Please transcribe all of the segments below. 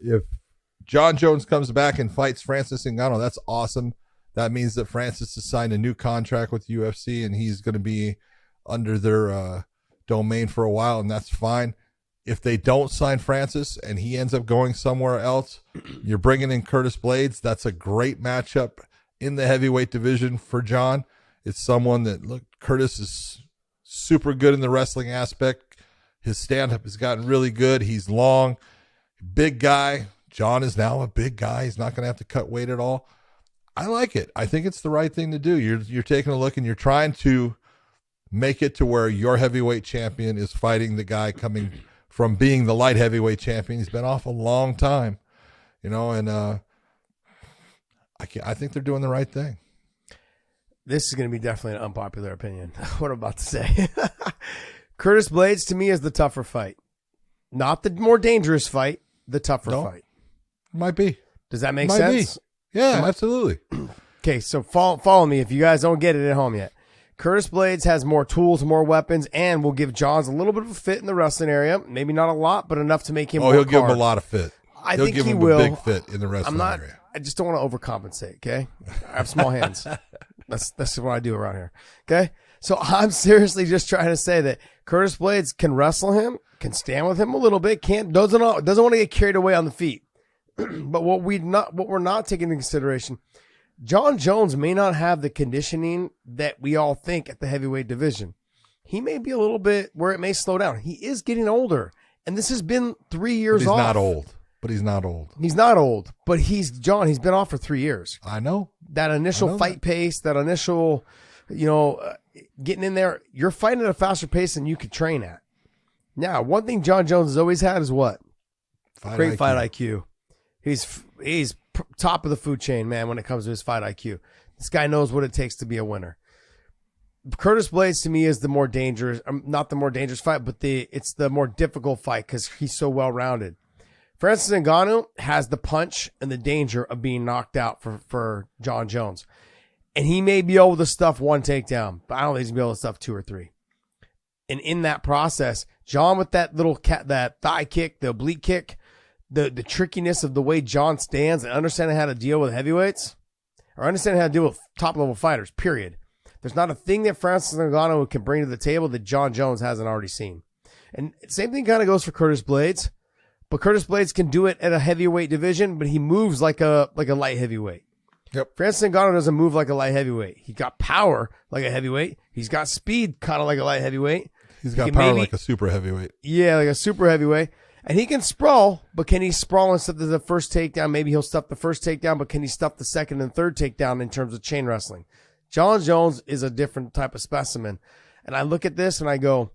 if Jon Jones comes back and fights Francis Ngannou, that's awesome. That means that Francis has signed a new contract with UFC and he's going to be under their domain for a while, and that's fine. If they don't sign Francis and he ends up going somewhere else, you're bringing in Curtis Blaydes. That's a great matchup in the heavyweight division for Jon. It's someone that, look, Curtis is super good in the wrestling aspect. His stand-up has gotten really good. He's long, big guy. Jon is now a big guy. He's not going to have to cut weight at all. I like it. I think it's the right thing to do. You're taking a look and you're trying to make it to where your heavyweight champion is fighting the guy coming from being the light heavyweight champion. He's been off a long time, and I think they're doing the right thing. This is going to be definitely an unpopular opinion. What I'm about to say. Curtis Blaydes to me is the tougher fight. Not the more dangerous fight, the tougher fight. Might be. Does that make sense? Yeah, absolutely. Okay, so follow me if you guys don't get it at home yet. Curtis Blaydes has more tools, more weapons, and will give Johns a little bit of a fit in the wrestling area. Maybe not a lot, but enough to make him he'll give him a lot of fit. He'll think give he him will. A big fit in the wrestling area. I just don't want to overcompensate, okay? I have small hands. That's what I do around here, okay? So I'm seriously just trying to say that Curtis Blaydes can wrestle him, can stand with him a little bit, doesn't want to get carried away on the feet. But what we're not taking into consideration, Jon Jones may not have the conditioning that we all think at the heavyweight division. He may be a little bit where it may slow down. He is getting older, and this has been 3 years off. He's not old. But he's not old. He's not old, but he's been off for 3 years. I know. That initial fight pace, that initial, getting in there, you're fighting at a faster pace than you could train at. Now, one thing Jon Jones has always had is what? Great fight IQ. He's top of the food chain, man, when it comes to his fight IQ. This guy knows what it takes to be a winner. Curtis Blaydes to me is the more dangerous, not the more dangerous fight, but it's the more difficult fight because he's so well-rounded. Francis Ngannou has the punch and the danger of being knocked out for Jon Jones. And he may be able to stuff one takedown, but I don't think he's going to be able to stuff 2 or 3. And in that process, Jon with that that thigh kick, the oblique kick, the trickiness of the way Jon stands and understanding how to deal with heavyweights or understanding how to deal with top-level fighters, period. There's not a thing that Francis Ngannou can bring to the table that Jon Jones hasn't already seen. And same thing kind of goes for Curtis Blaydes. But Curtis Blaydes can do it at a heavyweight division, but he moves like a light heavyweight. Yep. Francis Ngannou doesn't move like a light heavyweight. He got power like a heavyweight. He's got speed kind of like a light heavyweight. He's got power like a super heavyweight. Yeah, like a super heavyweight. And he can sprawl, but can he sprawl and stuff the first takedown? Maybe he'll stuff the first takedown, but can he stuff the second and third takedown in terms of chain wrestling? Jon Jones is a different type of specimen. And I look at this and I go,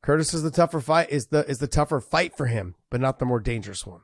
Curtis is the tougher fight, is the tougher fight for him, but not the more dangerous one.